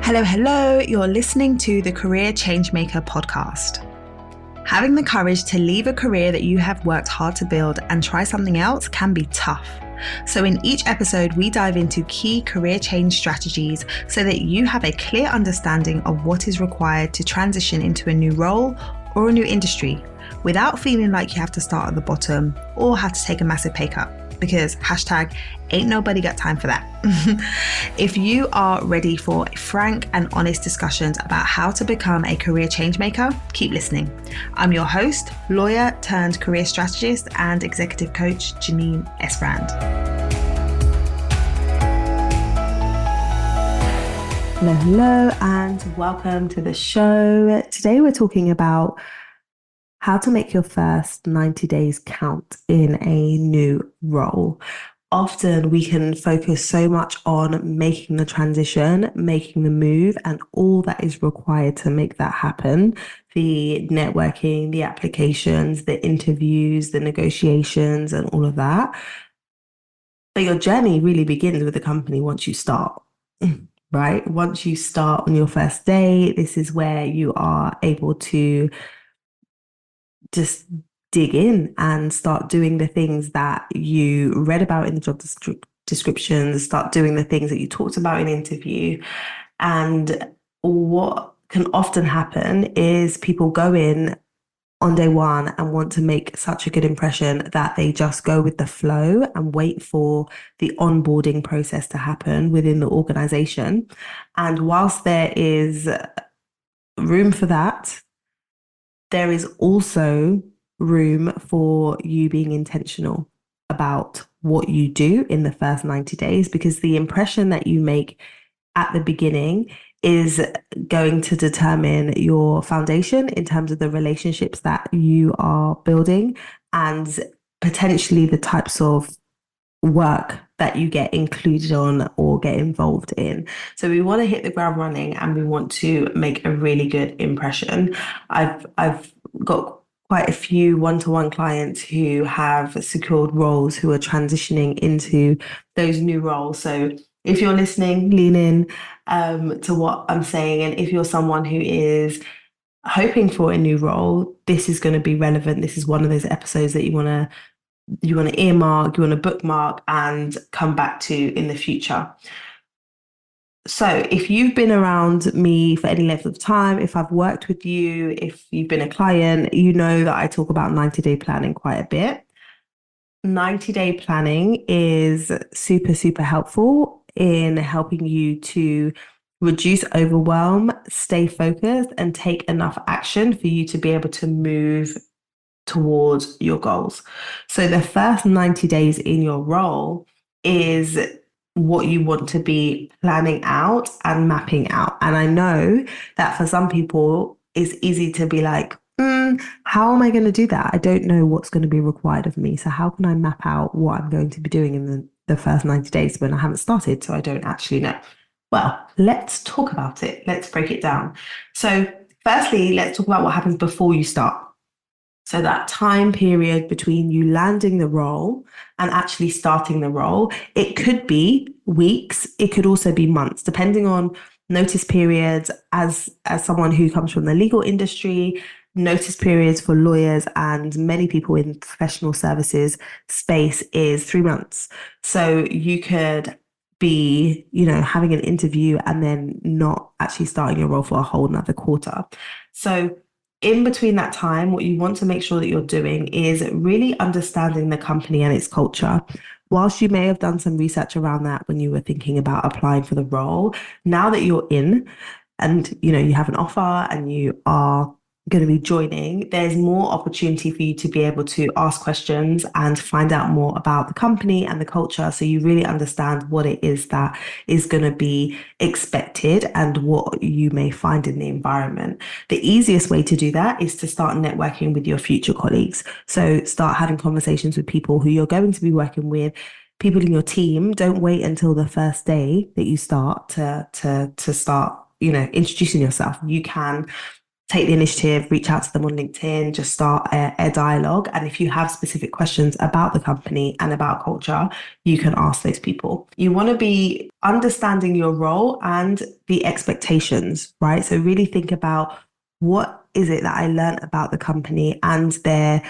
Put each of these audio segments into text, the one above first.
Hello, hello. You're listening to the Career Changemaker podcast. Having the courage to leave a career that you have worked hard to build and try something else can be tough. So in each episode, we dive into key career change strategies so that you have a clear understanding of what is required to transition into a new role or a new industry without feeling like you have to start at the bottom or have to take a massive pay cut. Because hashtag ain't nobody got time for that. If you are ready for frank and honest discussions about how to become a career change maker, keep listening. I'm your host, lawyer turned career strategist and executive coach, Janine Esbrand. Hello, and welcome to the show. Today we're talking about how to make your first 90 days count in a new role. Often we can focus so much on making the transition, making the move, and all that is required to make that happen. The networking, the applications, the interviews, the negotiations, and all of that. But your journey really begins with the company once you start, right? Once you start on your first day, this is where you are able to just dig in and start doing the things that you read about in the job descriptions, start doing the things that you talked about in interview. And what can often happen is people go in on day one and want to make such a good impression that they just go with the flow and wait for the onboarding process to happen within the organization. And whilst there is room for that, there is also room for you being intentional about what you do in the first 90 days, because the impression that you make at the beginning is going to determine your foundation in terms of the relationships that you are building and potentially the types of work that you get included on or get involved in. So we want to hit the ground running and we want to make a really good impression. I've got quite a few one-to-one clients who have secured roles who are transitioning into those new roles. So if you're listening, lean in to what I'm saying. And if you're someone who is hoping for a new role, this is going to be relevant. This is one of those episodes that you want to earmark, you want to bookmark and come back to in the future. So if you've been around me for any length of time, if I've worked with you, if you've been a client, you know that I talk about 90-day planning quite a bit. 90-day planning is super, super helpful in helping you to reduce overwhelm, stay focused, and take enough action for you to be able to move towards your goals. So the first 90 days in your role is what you want to be planning out and mapping out. And I know that for some people, it's easy to be like, how am I going to do that? I don't know what's going to be required of me. So how can I map out what I'm going to be doing in the first 90 days when I haven't started? So I don't actually know. Well, let's talk about it. Let's break it down. So firstly, let's talk about what happens before you start. So that time period between you landing the role and actually starting the role, it could be weeks, it could also be months, depending on notice periods. As someone who comes from the legal industry, notice periods for lawyers and many people in professional services space is 3 months. So you could be, having an interview and then not actually starting your role for a whole another quarter. So in between that time, what you want to make sure that you're doing is really understanding the company and its culture. Whilst you may have done some research around that when you were thinking about applying for the role, now that you're in and you have an offer and you are going to be joining, there's more opportunity for you to be able to ask questions and find out more about the company and the culture, so you really understand what it is that is going to be expected and what you may find in the environment. The easiest way to do that is to start networking with your future colleagues. So start having conversations with people who you're going to be working with, people in your team. Don't wait until the first day that you start to start introducing yourself. You can take the initiative, reach out to them on LinkedIn, just start a dialogue. And if you have specific questions about the company and about culture, you can ask those people. You want to be understanding your role and the expectations, right? So really think about, what is it that I learned about the company and their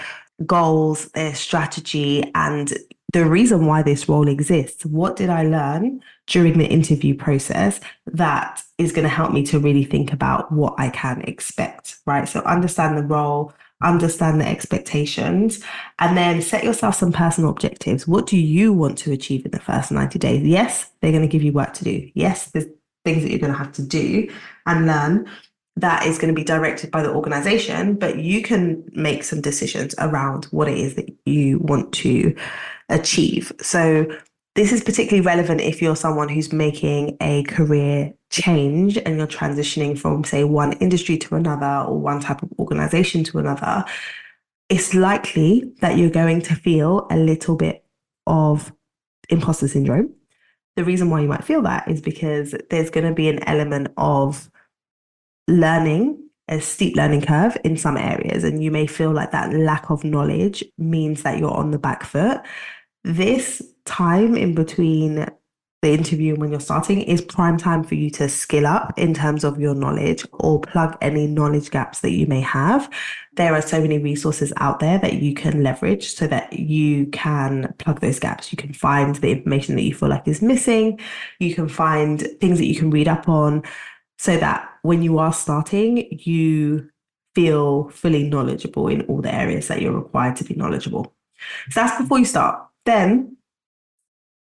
goals, their strategy, and the reason why this role exists? What did I learn during the interview process that is going to help me to really think about what I can expect, right? So understand the role, understand the expectations, and then set yourself some personal objectives. What do you want to achieve in the first 90 days? Yes, they're going to give you work to do. Yes, there's things that you're going to have to do and learn that is going to be directed by the organization, but you can make some decisions around what it is that you want to achieve. So this is particularly relevant if you're someone who's making a career change and you're transitioning from, say, one industry to another or one type of organization to another. It's likely that you're going to feel a little bit of imposter syndrome. The reason why you might feel that is because there's going to be an element of learning, a steep learning curve in some areas, and you may feel like that lack of knowledge means that you're on the back foot. This time in between the interview and when you're starting is prime time for you to skill up in terms of your knowledge or plug any knowledge gaps that you may have. There are so many resources out there that you can leverage so that you can plug those gaps. You can find the information that you feel like is missing. You can find things that you can read up on so that when you are starting, you feel fully knowledgeable in all the areas that you're required to be knowledgeable. So that's before you start. Then,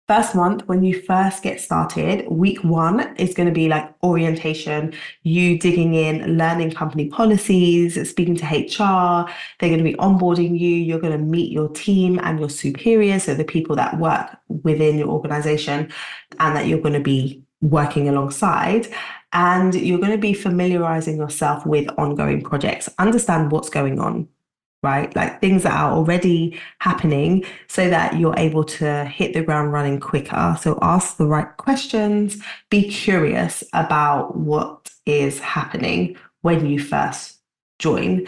first month, when you first get started, week one is going to be like orientation, you digging in, learning company policies, speaking to HR. They're going to be onboarding you. You're going to meet your team and your superiors, so the people that work within your organization and that you're going to be working alongside. And you're going to be familiarizing yourself with ongoing projects, understand what's going on, right? Like things that are already happening so that you're able to hit the ground running quicker. So ask the right questions, be curious about what is happening when you first join.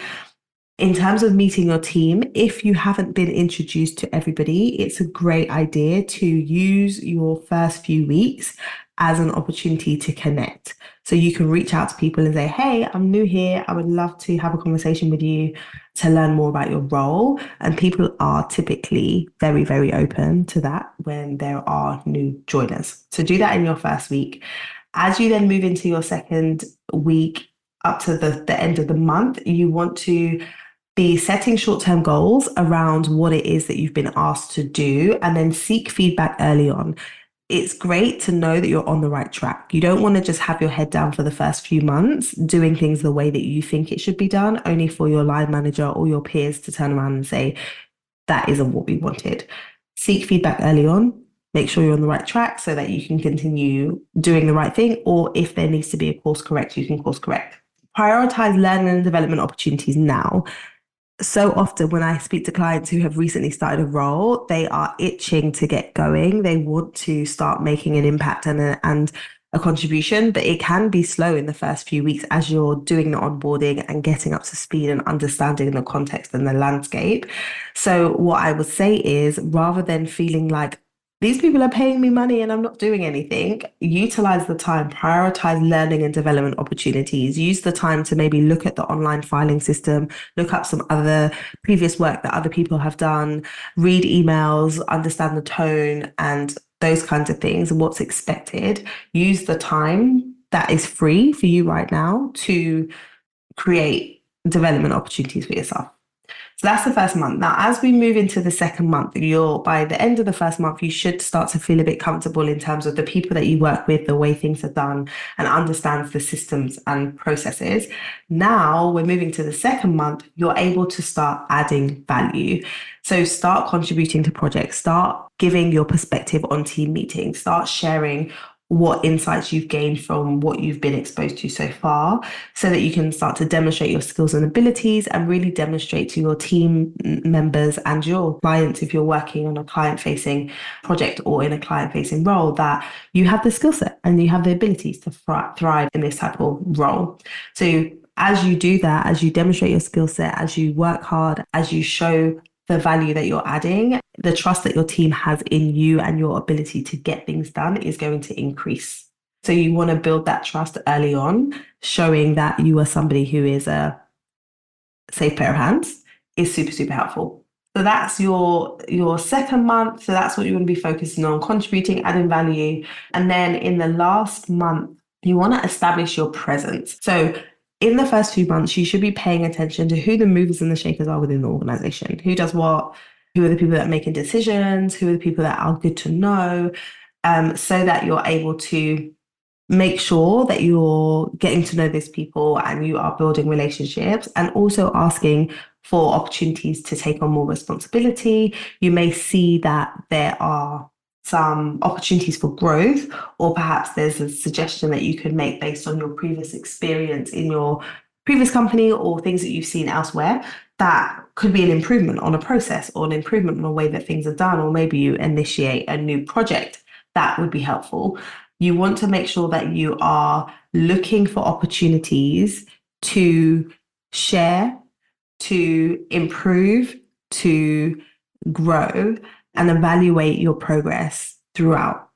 In terms of meeting your team, if you haven't been introduced to everybody, it's a great idea to use your first few weeks as an opportunity to connect. So you can reach out to people and say, hey, I'm new here. I would love to have a conversation with you to learn more about your role. And people are typically very, very open to that when there are new joiners. So do that in your first week. As you then move into your second week up to the end of the month, you want to be setting short-term goals around what it is that you've been asked to do and then seek feedback early on. It's great to know that you're on the right track. You don't want to just have your head down for the first few months doing things the way that you think it should be done, only for your line manager or your peers to turn around and say, that isn't what we wanted. Seek feedback early on. Make sure you're on the right track so that you can continue doing the right thing. Or if there needs to be a course correct, you can course correct. Prioritize learning and development opportunities now. So often when I speak to clients who have recently started a role, they are itching to get going. They want to start making an impact and a contribution, but it can be slow in the first few weeks as you're doing the onboarding and getting up to speed and understanding the context and the landscape. So what I would say is, rather than feeling like these people are paying me money and I'm not doing anything, utilize the time, prioritize learning and development opportunities, use the time to maybe look at the online filing system, look up some other previous work that other people have done, read emails, understand the tone and those kinds of things and what's expected. Use the time that is free for you right now to create development opportunities for yourself. So that's the first month. Now, as we move into the second month, by the end of the first month, you should start to feel a bit comfortable in terms of the people that you work with, the way things are done, and understands the systems and processes. Now we're moving to the second month, you're able to start adding value. So start contributing to projects, start giving your perspective on team meetings, start sharing what insights you've gained from what you've been exposed to so far, so that you can start to demonstrate your skills and abilities and really demonstrate to your team members and your clients, if you're working on a client-facing project or in a client-facing role, that you have the skill set and you have the abilities to thrive in this type of role. So as you do that, as you demonstrate your skill set, as you work hard, as you show the value that you're adding, the trust that your team has in you and your ability to get things done is going to increase. So you want to build that trust early on, showing that you are somebody who is a safe pair of hands is super, super helpful. So that's your second month. So that's what you want to be focusing on, contributing, adding value. And then in the last month, you want to establish your presence. So in the first few months, you should be paying attention to who the movers and the shakers are within the organization, who does what, who are the people that are making decisions, who are the people that are good to know, so that you're able to make sure that you're getting to know these people and you are building relationships, and also asking for opportunities to take on more responsibility. You may see that there are some opportunities for growth, or perhaps there's a suggestion that you could make based on your previous experience in your previous company or things that you've seen elsewhere. That could be an improvement on a process or an improvement on a way that things are done, or maybe you initiate a new project. That would be helpful. You want to make sure that you are looking for opportunities to share, to improve, to grow, and evaluate your progress throughout.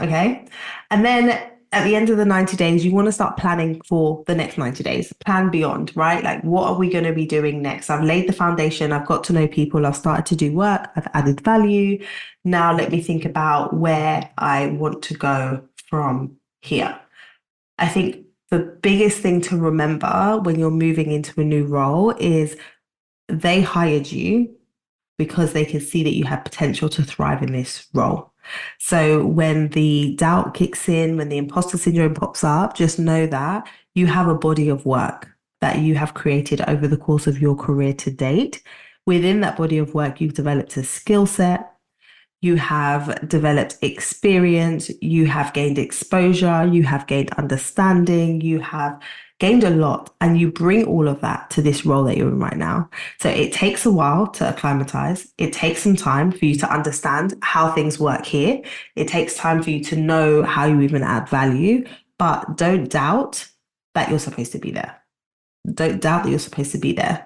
Okay. And then at the end of the 90 days, you want to start planning for the next 90 days, plan beyond, right? Like, what are we going to be doing next? I've laid the foundation. I've got to know people. I've started to do work. I've added value. Now let me think about where I want to go from here. I think the biggest thing to remember when you're moving into a new role is they hired you because they can see that you have potential to thrive in this role. So when the doubt kicks in, when the imposter syndrome pops up, just know that you have a body of work that you have created over the course of your career to date. Within that body of work, you've developed a skill set. You have developed experience, you have gained exposure, you have gained understanding, you have gained a lot, and you bring all of that to this role that you're in right now. So it takes a while to acclimatize. It takes some time for you to understand how things work here. It takes time for you to know how you even add value, but don't doubt that you're supposed to be there. Don't doubt that you're supposed to be there.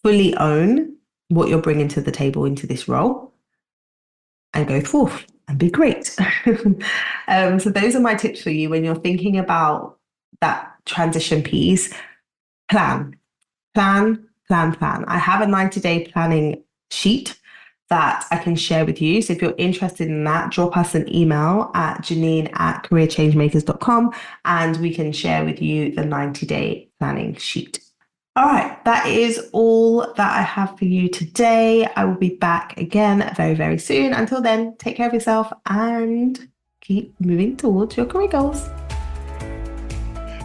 Fully own what you're bringing to the table into this role, and go forth and be great. So those are my tips for you when you're thinking about that transition piece. Plan. I have a 90-day planning sheet that I can share with you. So if you're interested in that, drop us an email at janine@careerchangemakers.com and we can share with you the 90-day planning sheet. All right, that is all that I have for you today. I will be back again very, very soon. Until then, take care of yourself and keep moving towards your career goals.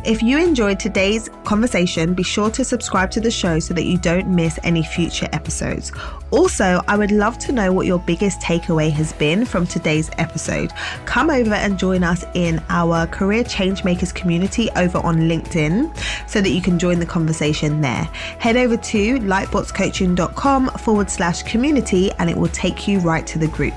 If you enjoyed today's conversation, be sure to subscribe to the show so that you don't miss any future episodes. Also, I would love to know what your biggest takeaway has been from today's episode. Come over and join us in our Career Changemakers community over on LinkedIn so that you can join the conversation there. Head over to lightbotscoaching.com/community and it will take you right to the group.